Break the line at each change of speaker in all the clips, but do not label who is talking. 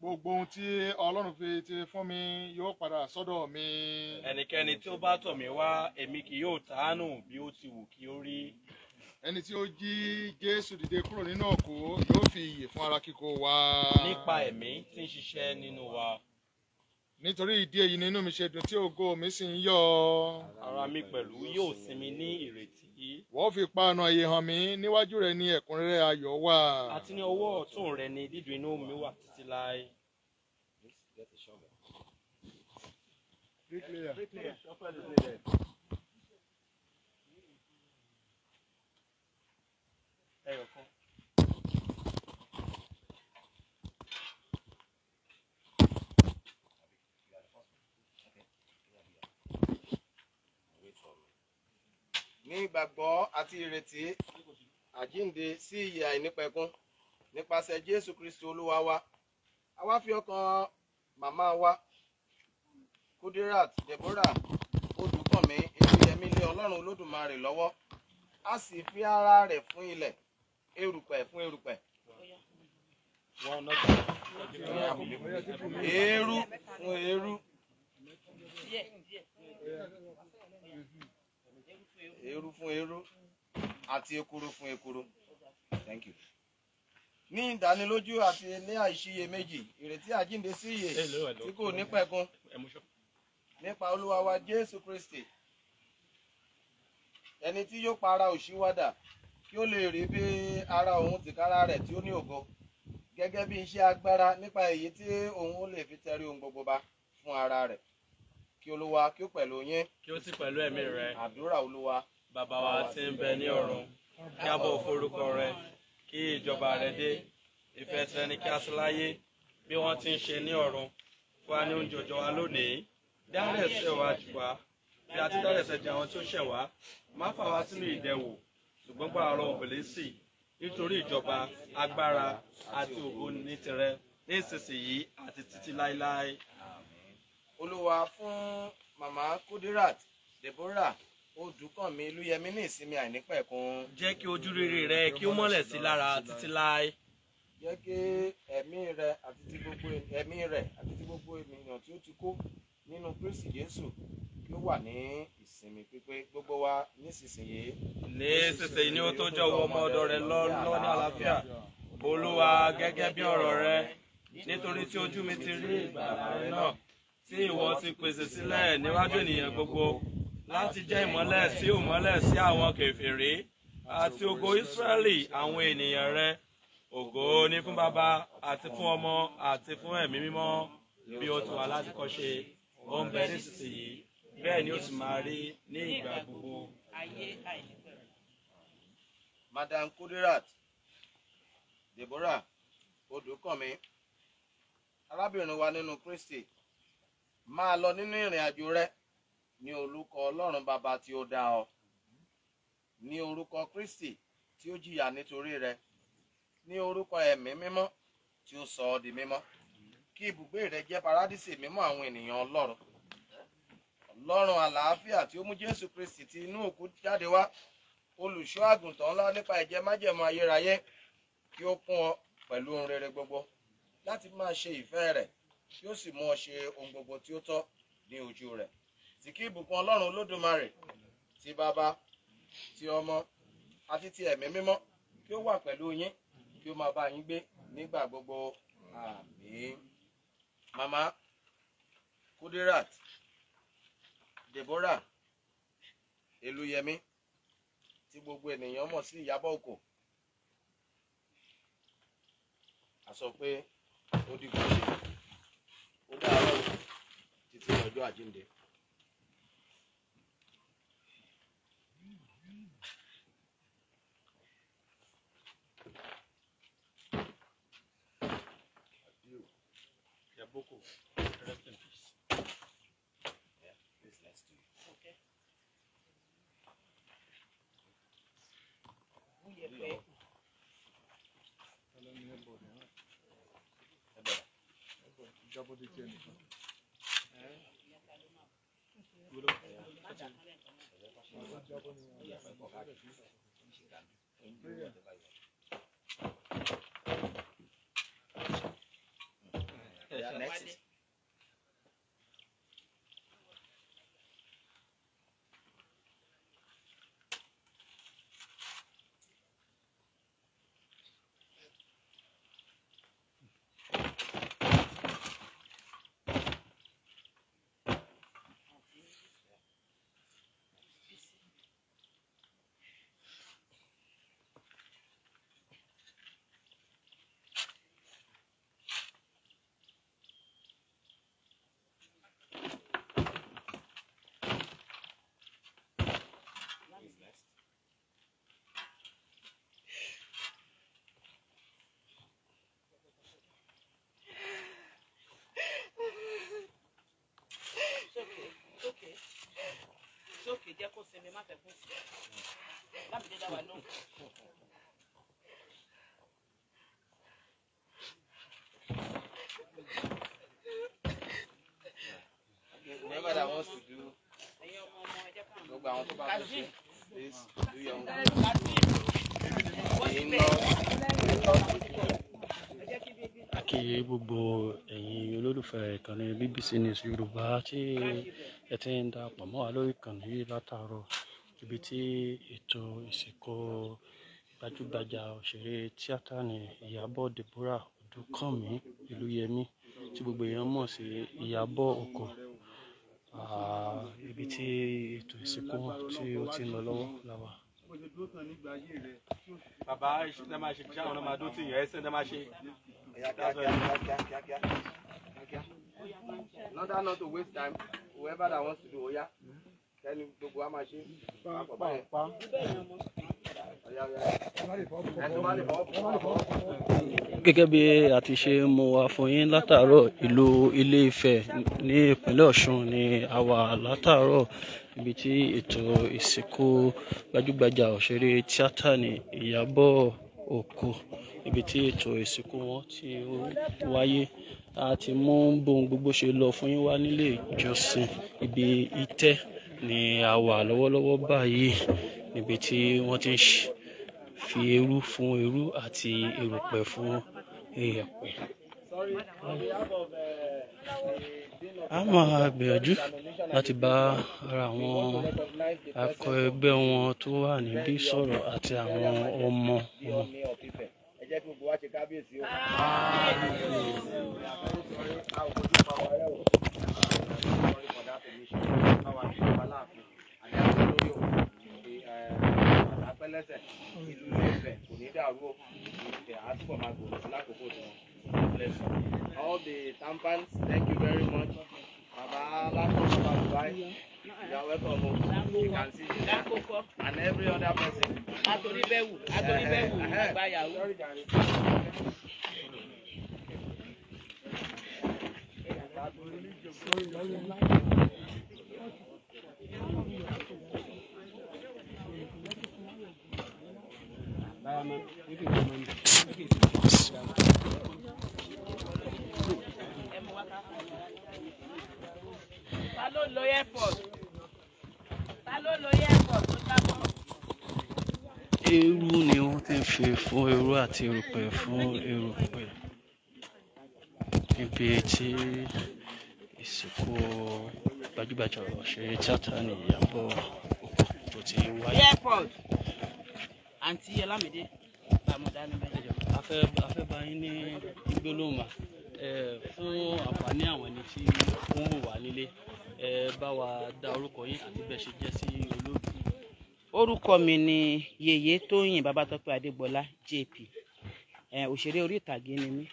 Gbogbo ohun tí Ọlọ́run fi ti fún mi yóò padà sọ́dọ̀ mi.
Ẹnikẹ́ni tí ó bá tọ̀ mí wá, èmi kì yóò tàánù bí ó ti wù kí ó rí.
Ẹni tí ó jí Jésù dìde kúrò nínú òkú yóò fi ìyè fún ara kíkó wa.
Nípa ẹ̀mí tí ń ṣiṣẹ́ nínú wa.
Nítorí ìdí èyí nínú mi ṣe dùn tí ògo mi sì ń yọ̀.
Ara mi pẹ̀lú yóò sinmi ní ìrètí.
Wọ́n fi pa ọ̀nà ìyè hàn mí, níwájú rẹ̀ ní ẹ̀kúnrẹ́rẹ́ ayọ̀ wà.
Àti ní ọwọ́ ọ̀tún rẹ̀ ni dídùn inú mi wà títí láé.
Ní ìgbàgbọ́ àti ìrètí àjíǹde sí ìyè àìnípẹ̀kun nípasẹ̀ Jésù Kristi Olúwa wa. A wá fi ọkàn màmá wa Kudirat Deborah Odùkànmí Elúyẹmí lé Ọlọ́run Olódùmarè lọ́wọ́. A sì fi ara rẹ̀ fún ilẹ̀, erùpẹ̀ fún erùpẹ̀, eérú fún eérú, eérú fún eérú àti ekuru fún ekuru. Thank you. Ní ìdánilójú àti ní àìṣiyèméjì ìrètí àjíǹde sí ìyè tí kò ní pẹ̀kun nípa Olúwa wa Jésù Kristi, ẹni tí yóò pa ara òṣìwádà kí ó lè rí bí ara òun tìkára rẹ̀ tí ó ní ògo, gẹ́gẹ́ bí iṣẹ́ agbára nípa èyí tí òun ó lè fi tẹrí ohun gbogbo ba fún ara rẹ̀. Kí Olúwa kí ó pẹ̀lú yín.
Kí ó sì pẹ̀lú ẹ̀mí rẹ̀.
Àdúrà Olúwa.
Bàbá wa tí ń bẹ ní ọ̀run, kí a bọ̀wọ̀ forúkọ rẹ, kí ìjọba rẹ dé, ìfẹ́ tirẹ̀ ni kí a ṣe láyé bí wọ́n ti ń ṣe ní ọ̀run. Fún wa ní oúnjẹ òòjọ́ wa lónìí, dárí ẹ̀ṣẹ̀ wa jì wá bí a ti dárí ẹ̀ṣẹ̀ jì àwọn tí ó ṣẹ̀ wá. Má fà wá sínú ìdẹwò, ṣùgbọ́n gbà wá lọ́wọ́ òbílísì, nítorí ìjọba, agbára àti ògo ní tirẹ̀ ní ìsinsìnyí àti títí láéláé.
Olúwa fún màmá Kudirat Deborah Odùkànmí Elúyẹmí ní ìsinmi àìnípẹ̀kun.
Jẹ́ kí ojú rere rẹ kí ó mọ́lẹ̀ sí lára títí láé.
Jẹ́ kí ẹ̀mí rẹ̀ àti ti gbogbo ènìyàn tí ó ti kó nínú Kristi Jésù kí ó wà ní ìsinmi pípé gbogbo wa nísinsìnyí.
Nísinsìnyí ni ó tó jọ̀wọ́ ọmọ ọ̀dọ̀ rẹ lọ ní àlàáfíà. Olúwa, gẹ́gẹ́ bí ọ̀rọ̀ rẹ, nítorí tí ojú mi ti rí ìgbàlà rẹ náà tí ìwọ ti pèsè sílẹ̀ níwájú ènìyàn gbogbo, láti jẹ́ ìmọ́lẹ̀ sí òmọ́lẹ̀ sí àwọn kèfèrí àti ògo Ísírẹ́lì àwọn ènìyàn rẹ. Ògo ni fún Baba àti fún Ọmọ àti fún Ẹ̀mí Mímọ́, bí ó ti wà láti kọ́ṣe, ó ń bẹ nísinsìnyí, bẹ́ẹ̀ ni ó sì máa rí ní ìgbà gbogbo.
Madam Kudirat Deborah Odùkànmí, arábìnrin wa nínú Kristi, máa lọ nínú ìrìn àjò rẹ ní orúkọ Ọlọ́run Baba tí ó dá ọ, ní orúkọ Kristi tí ó jìyà nítorí rẹ, ní orúkọ Ẹ̀mí Mímọ́ tí ó sọ ọ́ di mímọ́. Kí ibùgbé rẹ jẹ́ paradísì mímọ́ àwọn ènìyàn Ọlọ́run. Ọlọ́run àlàáfíà tí ó mú Jésù Kristi ti inú òkú jáde wá, olùṣọ́ àgùntàn ńlá nípa ẹ̀jẹ̀ májẹ̀mú ayérayé, kí ó kún ọ pẹ̀lú ohun rere gbogbo láti máa ṣe ìfẹ́ rẹ̀, kí ó sì mú ọ ṣe ohun gbogbo tí ó tọ́ ní ojú rẹ̀. Tí kí ìbùkún Ọlọ́run Olódùmarè, ti Baba, ti Ọmọ àti ti Ẹ̀mí Mímọ́ kí ó wà pẹ̀lú yín, kí ó máa bá yín gbé nígbà gbogbo. Àmín. Màmá Kudirat Deborah Elúyẹmí, tí gbogbo ènìyàn mọ̀ sí Iyabo Oko, a sọ pé ó dìbò ṣe, ó dàárọ̀ títí ọjọ́ àjíǹde.
Iyabo Oko, rest in peace.
Yeah, please, let's do it.
Okay.
sókè jẹ́ kó sinmi má fẹ́ kó sí. Lámìdé dá wa lóhùn.
Whoever that wants to do, gbogbo àwọn tó bá fẹ́ ṣe, please do your own.
Kí gbogbo ẹ̀yin olólùfẹ́ ìkànnì BBC News Yorùbá tí ẹ ti ń darapọ̀ mọ́ wa lórí ìkànnì yìí látàárọ̀, ibi tí ètò ìsìnkú gbajúgbajà òṣèré tíátà ní Iyabo Deborah Odúkànmí Ìlúyẹmí tí gbogbo èèyàn mọ̀ sí Iyabo Oko, ibi tí ètò ìsìnkú tí ó ti ń lọ lọ́wọ́ làwà.
Bàbá ìṣẹ́ máa ṣe kí àwọn ọmọ adó tí ìyẹn ẹsẹ̀ máa ṣe.
Not to waste time. Whoever that wants to do, oya. Then gbogbo wa máa ṣe.
Gẹ́gẹ́ bí a ti ṣe mú wá fún yín látàárọ̀, ìlú Ile Ife ní ìpínlẹ̀ Ọ̀ṣun ni a wà látàárọ̀, ibi tí ètò ìsìnkú gbajúgbajà òṣèré tíátà ní Iyabo Oko, ibi tí ètò ìsìnkú wọn tí ó wáyé. A ti mú bóun gbogbo ṣe lọ fún yín wá nílé ìjọsìn ibi ìtẹ́ ni a wà lọ́wọ́lọ́wọ́ báyìí, níbi tí wọ́n ti ń fi eérú fún eérú àti erùpẹ̀ fún iyẹ̀pẹ̀. A máa gbìyànjú láti bá ara àwọn akọ ẹgbẹ́ wọn tó wà níbí sọ̀rọ̀ àti àwọn ọmọ wọn.
All the tampons, thank you very much. Baba, you are welcome. You can see and every other person.
Eérú ni wọ́n ti ń fi fún eérú àti erùpẹ̀ fún erùpẹ̀, níbi tí ìsìnkú gbajúgbajà òṣèré tíátà ní Iyabo Oko tó ti wáyé.
Àǹtí Ọlámídé Bàmúdá ní bẹ́ẹ̀.
A fẹ́ bá yín ní gbólóhùn fún àǹfààní àwọn ẹni tí ó ń wò wá nílé, bá wa dá orúkọ yín àti bẹ́ẹ̀ ṣe jẹ́ sí olóògbé.
Orúkọ mi ni Yèyé Tóyìn Babátọ́pẹ́ Adégbọlá JP. Òṣèré orí ìtàgé ni mí.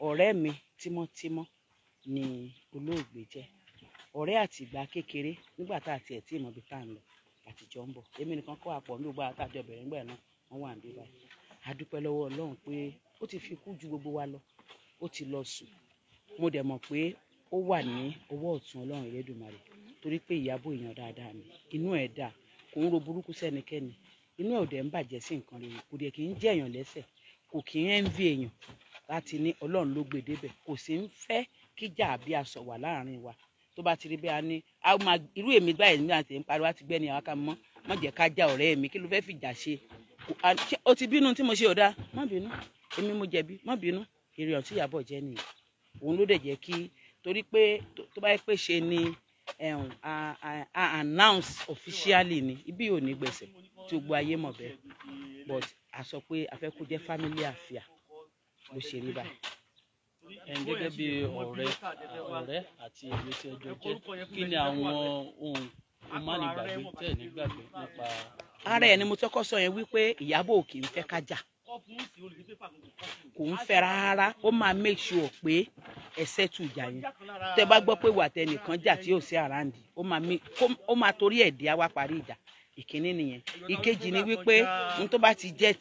Ọ̀rẹ́ mi tímọ́tímọ́ ni olóògbé jẹ́. Ọ̀rẹ́ àtìgbà kékeré nígbà tá àti ẹ̀ tí ìmọ̀ bí tá ń lọ àtijọ́ ń bọ̀. Èmi nìkan kọ́ àpọ̀ ní gbogbo àtàjọ bẹ̀rẹ̀ ńgbà náà wọ́n wà níbí báyìí. A dúpẹ́ lọ́wọ́ Ọlọ́run pé ó ti fi kú ju gbogbo wa lọ. Ó ti lọ sùn. Mo dẹ̀ mọ̀ pé ó wà ní ọwọ́ ọ̀tún Ọlọ́run Elédùmarè torí pé Iyabo èèyàn dáadáa ni. Inú ẹ̀ dà, kò ń ro burúkú sẹ́nikẹ́ni. Inú ẹ̀ ò dẹ̀ ń bàjẹ́ sí nǹkan rere. Kò dẹ̀ kì í jẹ́ èèyàn lẹ́sẹ̀. Kò kì í envy èèyàn láti ní Ọlọ́run ló gbé débẹ̀. Kò sì ń fẹ́ kíjà àbí aṣọ wà láàrin wa. Tó bá ti rí bẹ́ẹ̀ ní irú èmi báyìí ní àti ń pariwo àti gbẹ́ni àwọn kan mọ́ jẹ́ ká já ọ̀rẹ́ mi, kí ló fẹ́ fìjà ṣe. Ó ti bínú tí mo ṣe ò dáa, má bínú. Èmi mo jẹ̀bi, má bínú. Èèyàn tí Iyabo jẹ́ nìyẹn. Òun ló dẹ̀ jẹ́ kí, torí pé tó bá yẹ pé ṣe ni announce officially ni ibi ò ní gbèsè tí gbogbo ayé mọ̀ bẹ́ẹ̀, but a sọ pé a fẹ́ kó jẹ́ family affair ló ṣe rí báyìí.
Gẹ́gẹ́ bí ọ̀rẹ́ àti ìwé tí ẹjọ́ jẹ́, kí ni àwọn ohun ìmánigbàgbé tẹ̀ nígbàgbé nípa.
Ara ẹ̀ ni mo tọ́kọ́ sọ yẹn wípé Iyabo kì í fẹ́ kájà, kò ń fẹ́ rárá. Ó máa make sure pé ẹsẹ̀ tù jà yẹn. Tẹ́ bá gbọ́ pé wà tẹnìkan jà tí ò sí àràǹdì, ó máa torí ẹ̀ dí àwa parí ìjà. Ìkíní nìyẹn. Ìkejì ni wípé n tó bá ti jẹ́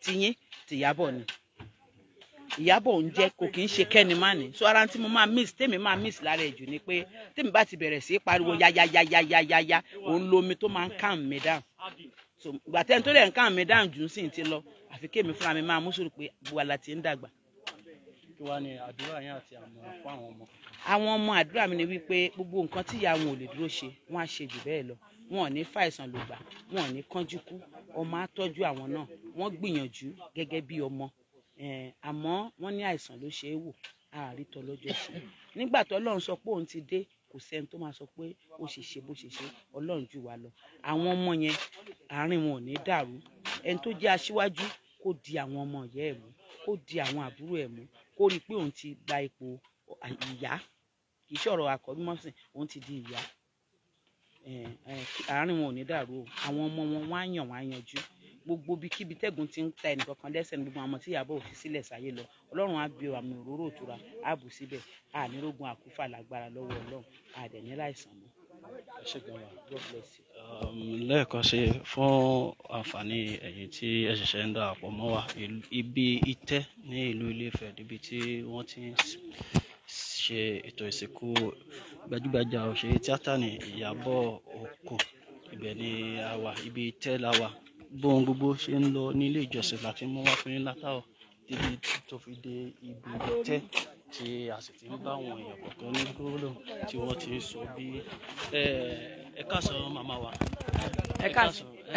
tiyín ti Iyabo ni. Ìyábọ̀ ń jẹ́ kò kì í ṣe kẹ́ni má ní so ara tí mo máa miss tèmi máa miss lára ẹ̀jù ni pé tèmi bá ti bẹ̀rẹ̀ sí pariwo yáyáyáyáyáyá òun lomi tó máa ń calm me down so ìgbà tẹ́ni tó lẹ̀ ń calm me down jù sí ti lọ àfi kémi fúnra mi máa mú sùúrù pé buwala ti ń dàgbà.
kí wàá ní àdúrà yín àti àmọ̀ràn fún àwọn ọmọ.
àwọn ọmọ àdúrà mi ni wípé gbogbo nǹkan tí ìyá wọn ò lè dúró ṣe wọn á ṣe jù bẹ́ẹ̀ lọ wọn ò ní fàìsàn ló gbà wọn ò ní kánjú kú ọmọ á tọ́jú àwọn náà wọ́n gbìyànjú gẹ́gẹ́ bí ọmọ àmọ́ wọ́n ní àìsàn ló ṣe é wò àárítọ́ lọ́jọ́ sí nígbà tó Ọlọ́run sọ pé òun ti dé kò sẹ́ni tó máa sọ pé ó ṣe ṣe bó ṣe ṣe Ọlọ́run jù wá lọ àwọn ọmọ yẹn àárín wọn ò ní dàrú ẹni tó jẹ́ aṣíwájú kó di àwọn ọmọ ìyá ẹ̀ mú kó di àwọn àbúrò ẹ̀ mú kó rí i pé òun ti gba ipò ìyá kì í ṣọ̀rọ̀ àkọ́bí mọ́sìn òun ti di ìyá àárín wọn ò ní dàrú o àwọn ọmọ wọn wọ́n á yàn wọ́n á yanjú gbogbo bíkíbi tẹ́gùn ti ń ta ẹnìkankan lẹ́sẹ̀ ní gbogbo àwọn tí Ìyábọ̀ fi sílẹ̀ sáyé lọ Ọlọ́run á bí àmì òróró òtura á bù síbẹ̀ ànírógun àkúfà lágbára lọ́wọ́ Ọlọ́run àdẹ̀ní láìsàn mọ́. God bless you.
lẹ́ẹ̀kan sí fún àǹfààní ẹ̀yin tí ẹ ṣẹ̀ṣẹ̀ ń darapọ̀ mọ́ wa ibi Ìtẹ́ ní ìlú Ilé Ifẹ̀ níbi tí wọ́n ti ń ṣe ètò ìsìnkú gbajúgbajà òṣèré tíátà ní Iyabo Oko ibẹ̀ ni a wà ibi Ìtẹ́ la wà bóun gbogbo ṣe ń lọ ní ilé ìjọsìn láti mú wá fún yín látàrọ̀ débi tó fi dé ibi Ìtẹ́ tí a sì ti ń bá àwọn èèyàn kọ̀ọ̀kan ní gbólóhùn tí wọ́n ti ń sọ bí ẹ káàsán màmá wa.
ẹ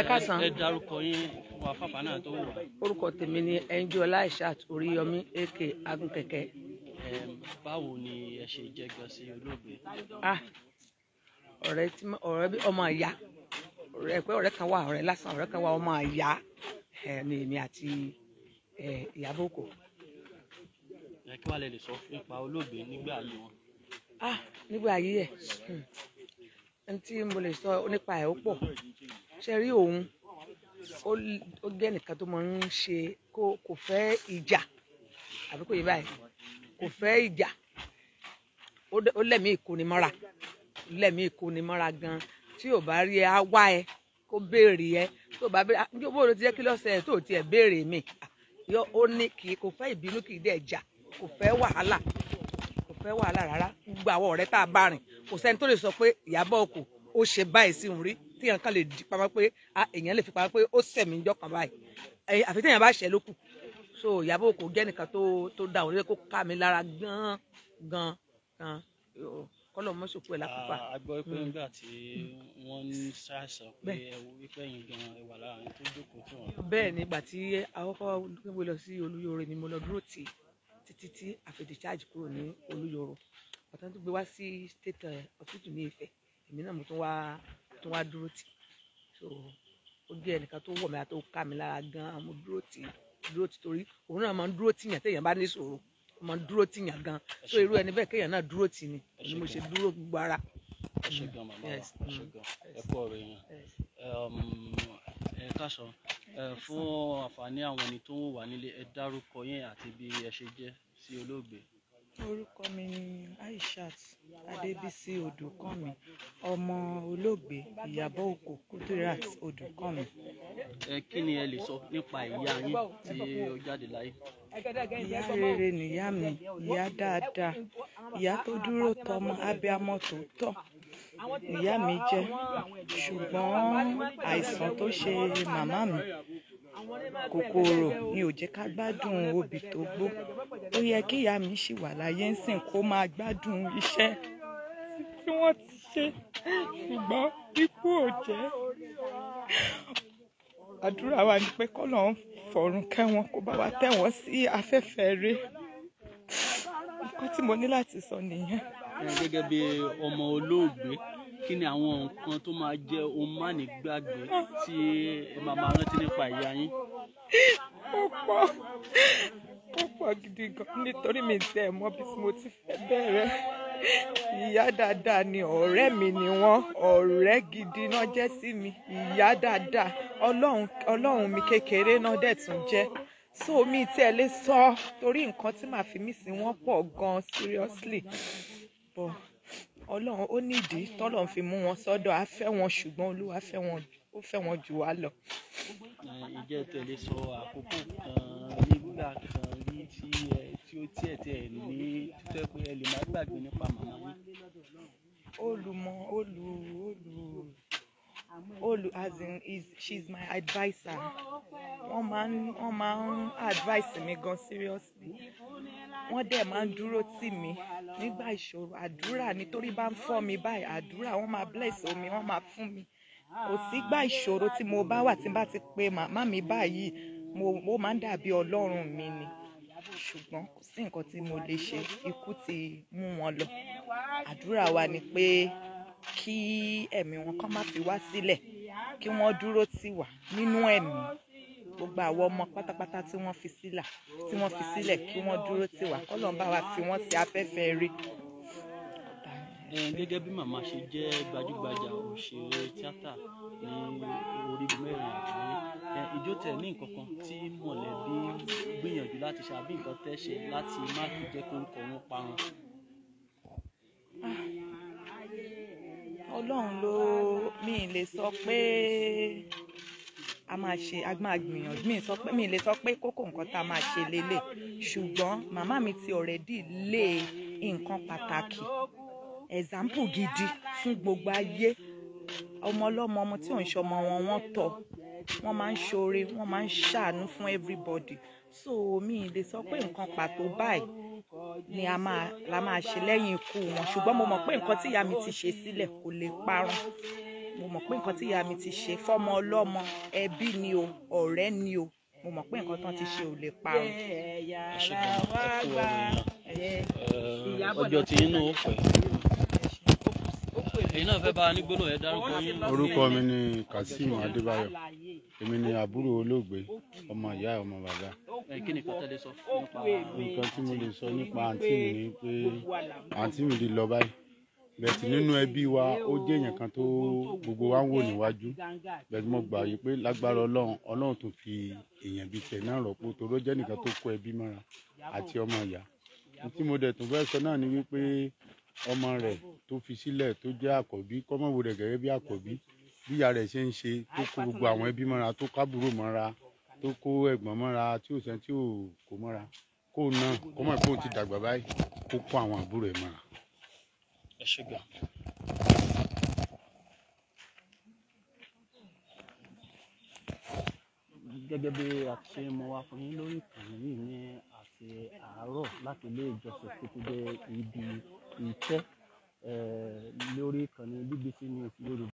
káàsán.
ẹ dárúkọ yín wà fàfà náà tó wù.
orúkọ tèmi ni Ẹnjọ́lá Aishat Oríyọmí aka Agunkẹ̀kẹ́.
báwo ni ẹ ṣe jẹ́ gan sí olóògbé.
ọ̀rẹ́ bí ọmọ ìyá ọ̀rẹ́ kan wà ọ̀rẹ́ lásán ọ̀rẹ́ kan wà ọmọ ìyá ni èmi àti Iyabo Oko.
kí wàá lè sọ nípa olóògbé nígbà ayé wọn.
nígbà ayé ẹ̀ ẹni tí mo lè sọ nípa ẹ̀ ó pọ̀ ṣe rí òun ó jẹ́ nìkan tó máa ń ṣe kò fẹ́ ìjà àbí kò yé báyìí kò fẹ́ ìjà ó lẹ́mìí ìkónimọ́ra gan tí ò bá rí ẹ á wá ẹ kó béèrè ẹ tó bá béèrè ní bó ló ti jẹ́ kí lọ́sẹ̀ tó tiẹ̀ béèrè mi ó ní kò fẹ́ ìbínú kì í dẹ̀ jà kò fẹ́ wàhálà rárá gbogbo àwọn ọ̀rẹ́ tá a bá rìn kò sẹ́ni tó lè sọ pé Iyabo Oko ó ṣe báyìí sí òun rí tí èèyàn kan lè di pamọ́ pé èèyàn lè fi pamọ́ pé ó sẹ̀mí jọ́ kan báyìí àfi tí èèyàn bá ṣẹ́ ló kù so Iyabo Oko jẹ́ nìkan tó dá òun lé kó ká mi lára gan kọ́lọ̀ mọ́sòkú ẹ̀ lápapà.
a gbọ́ pé nígbà tí wọ́n ń ṣàìsàn pé ẹ̀wù wípé ẹ̀yìn gan ẹ̀wà lára ẹni tó jókòó tí wọ́n.
bẹ́ẹ̀ ni ìgbà tí àkọ́kọ́ gbé lọ sí Olúyọ̀rọ̀ ni mo lọ dúró títí tí àfẹ̀díṣáàjì kúrò ní Olúyọ̀rọ̀ ọ̀tán tó gbé wá sí state hospital ní Ifẹ̀ èmi náà mo tún wá dúró tì so ó jẹ́ ẹnìkan tó wọ̀ mí àti ó ká mi lára gan mo dúró tì torí òun náà máa ń dúró tìyàn téèyàn bá ní ìṣòro ọmọ dúró tìyàn gan so irú ẹni bẹ́ẹ̀ kéèyàn náà dúró tì ní ni mo ṣe dúró gbogbo ara.
ẹ ṣé gan màmá wa ẹ ṣé gan ẹ kú ọ̀rọ̀ yẹn ẹ káàsán fún àǹfààní àwọn ẹni tó ń wà nílé ẹ dárúkọ yín àti bí ẹ ṣe jẹ́ sí olóògbé.
orúkọ mi ni Aishat Adébísí Odùkànmí ọmọ olóògbé Iyabo Oko Kudirat Odùkànmí.
kí ni ẹ lè sọ nípa ìyá yín tí ó jáde láyé.
ìyá rere nìyá mi ìyá dáadáa ìyá tó dúró tọmọ abiyamọ tòótọ́ ìyá mi jẹ́ ṣùgbọ́n àìsàn tó ṣe màmá mi kòkòrò ni ò jẹ́ ká gbádùn obì tó gbó ó yẹ kí ìyá mi ṣì wà láyé ń sìn kó máa gbádùn iṣẹ́ tí wọ́n ti ṣe ṣùgbọ́n ikú ò jẹ́ àdúrà wa ni pé k'Ọlọ́run fọ̀run kẹ́ wọn kó bá wa tẹ́ wọn sí afẹ́fẹ́ rẹ̀ nǹkan tí mo ní láti sọ nìyẹn.
gẹ́gẹ́ bí ọmọ olóògbé kí ni àwọn nǹkan tó máa jẹ́ ohun mánigbàgbé tí ẹ máa rántí nípa ìyá yín.
ó pọ̀ gidi gan nítorí mi tẹ́ ẹ mọ̀ bí mo ti fẹ́ bẹ̀rẹ̀ ìyá dáadáa ni ọ̀rẹ́ mi ni wọ́n ọ̀rẹ́ gidi náà jẹ́ sí mi ìyá dáadáa ọlọ́run mi kékeré náà dẹ̀ tún jẹ́ so mi tí ẹ lè sọ torí nǹkan tí màá fi mí sí wọ́n pọ̀ gan seriously but ọlọ́run ó nídìí tọ́lọ́run fi mú wọn sọ́dọ̀ á fẹ́ wọn ṣùgbọ́n olúwa ó fẹ́ wọn jù wá lọ.
ìjẹ́ tẹ̀lé sọ àkókò kan nígbà kan rí tí ẹ tí ó tiẹ̀ ní títẹ́ pé ẹ lè má gbàgbé nípa màmá yín.
As in she's my adviser. Wọ́n máa ń advice mi gan seriously. Wọ́n dẹ̀ máa ń dúró tì mí nígbà ìṣòro. Àdúrà nítorí bá ń fọ́ mi báyìí, àdúrà wọ́n máa bless omi, wọ́n máa fún mi. Kò sígbà ìṣòro tí mo bá wà tí n bá ti pe màmá mi báyìí, mo máa ń dàbí Ọlọ́run mi ni. Ṣùgbọ́n kò sí nǹkan tí mo lè ṣe, ikú ti mú wọn lọ. Àdúrà wa ni pé kí ẹ̀mí wọn kán má fi wá sílẹ̀, kí wọ́n dúró tì wá nínú ẹ̀mí. Gbogbo àwọn ọmọ pátápátá tí wọ́n fi sílẹ̀ kí wọ́n dúró tì wá, k'Ọlọ́run bá wa fi wọ́n sí afẹ́fẹ́ rí.
Gẹ́gẹ́ bí màmá ṣe jẹ́ gbajúgbajà òṣèré tíátà ní orígun mẹ́rin àgbáyé, ìjó tẹ̀ ní nǹkan kan tí mọ̀lẹ́bí gbìyànjú láti ṣe àbí nǹkan tẹ́ ṣe láti má fi jẹ́ kí orúkọ wọn parun.
Ọlọ́run ló mi lè sọ pé a máa gbìyànjú, mi lè sọ pé kókó nǹkan tá a máa ṣe lélẹ̀, ṣùgbọ́n màmá mi ti already lé nǹkan pàtàkì, example gidi fún gbogbo ayé. Ọmọ ọlọ́mọ, ọmọ tí ò ń ṣọmọ wọn, wọ́n tọ́, wọ́n máa ń ṣoore, wọ́n máa ń ṣàánú fún everybody. So mi lè sọ pé nǹkan pàtó báyìí ni la máa ṣe lẹ́yìn ikú wọn, ṣùgbọ́n mo mọ̀ pé nǹkan tí ìyá mi ti ṣe sílẹ̀ kò lè parun. Mo mọ̀ pé nǹkan tí ìyá mi ti ṣe fọ́mọ ọlọ́mọ, ẹbí ni o, ọ̀rẹ́ ni o, mo mọ̀ pé nǹkan tán ti ṣe ò lè parun.
Ọjọ́ tí inú ó pẹ́. Ẹ̀yin náà fẹ́ bá a ní gbólóhùn, ẹ dárúkọ yín.
Orúkọ mi ni Kazeem Adébáyọ̀. Èmi ni àbúrò olóògbé, ọmọ ìyá ọmọ bàbá.
Kí ni nǹkan tẹ́lẹ̀ sọ nípa
Nǹkan tí mo lè sọ nípa àǹtí mi ni pé àǹtí mi ti lọ báyìí. Bẹ̀tì nínú ẹbí wa, ó jẹ́ èèyàn kan tó gbogbo wa ń wò níwájú. Bẹ̀tì mo gbà yí pé lágbára Ọlọ́run tó fi èèyàn bíi tẹ̀ náà rọ́pò, torí ó jẹ́ nìkan tó kó ẹbí mọ́ra àti ọmọ ìyá. Tí mo dẹ̀ tún fẹ́ sọ náà ni wípé ọmọ rẹ̀ tó fi sílẹ̀ tó jẹ́ àkọ́bí, kọ́mọ̀wò rẹ̀ gẹ́gẹ́ bí àkọ́bí, bí ìyá rẹ̀ ṣe ń ṣe, tó kó gbogbo àwọn ẹbí mọ́ra, tó kábùrò mọ́ra, tó kó ẹ̀gbọ́n mọ́ra, tí ò sẹ́ni tí ò kó mọ́ra, kó náà kọ́mọ̀ pé ó ti dàgbà báyìí, kó kó àwọn àbúrò ẹ̀ mọ́ra.
ẹ ṣé gan. Gẹ́gẹ́ bí a ti ṣe mú wá fún yín lórí ìkànnì yìí ní àti àárọ̀ láti ilé ìjọsìn títí dé ibi ìtẹ́ lórí ìkànnì BBC News Yorùbá.